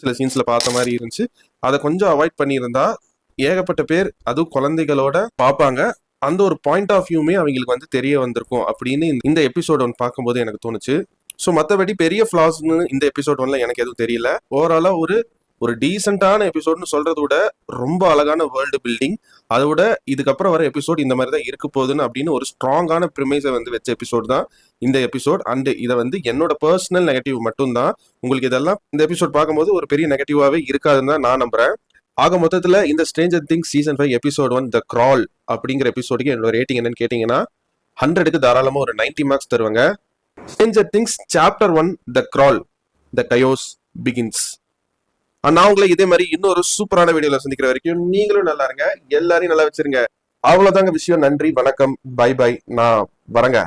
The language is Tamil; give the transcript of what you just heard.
சில சீன்ஸ்ல பார்த்த மாதிரி இருந்துச்சு. அதை கொஞ்சம் அவாய்ட் பண்ணியிருந்தா ஏகப்பட்ட பேர் அதுவும் குழந்தைகளோட பார்ப்பாங்க. அந்த ஒரு பாயிண்ட் ஆஃப் வியூமே அவங்களுக்கு வந்து தெரிய வந்திருக்கும் அப்படின்னு இந்த எபிசோட் ஒன்று பார்க்கும்போது எனக்கு தோணுச்சு. ஸோ மற்றபடி பெரிய ஃபிளாஸ்னு இந்த எபிசோட் ஒன்ல எனக்கு எதுவும் தெரியல. ஓவராலா ஒரு டீசென்டான எபிசோட்னு சொல்றதை விட ரொம்ப அழகான வேர்ல்டு பில்டிங், அதை விட இதுக்கப்புறம் வர எபிசோட் இந்த மாதிரி தான் இருக்க போகுதுன்னு அப்படின்னு ஒரு ஸ்ட்ராங்கான ப்ரிமைஸை வந்து வச்ச எபிசோட் தான் இந்த எபிசோட். அண்ட் இதை வந்து என்னோட பர்சனல் நெகட்டிவ் மட்டும்தான். உங்களுக்கு இதெல்லாம் இந்த எபிசோட் பார்க்கும்போது ஒரு பெரிய நெகட்டிவாவே இருக்காதுன்னு தான் நான் நம்புறேன். ஆக மொத்தத்தில் இந்த ஸ்ட்ரேஞ்சர் திங்ஸ் சீசன் 5 எபிசோட் 1 த கிரால் அப்படிங்கிற எபிசோடுக்கு என்னோட ரேட்டிங் என்னன்னு கேட்டீங்கன்னா 100க்கு தாராளமாக ஒரு 90 மார்க்ஸ் தருவாங்க. ஸ்ட்ரேஞ்சர் திங்ஸ் சாப்டர் 1 த கிரால் த கயோஸ் பிகின்ஸ். நான் உங்களை இதே மாதிரி இன்னொரு சூப்பரான வீடியோல சந்திக்கிற வரைக்கும் நீங்களும் நல்லா இருங்க, எல்லாரையும் நல்லா வச்சிருங்க. அவ்வளவுதாங்க விஷயம். நன்றி, வணக்கம், பை பை. நான் வரேங்க.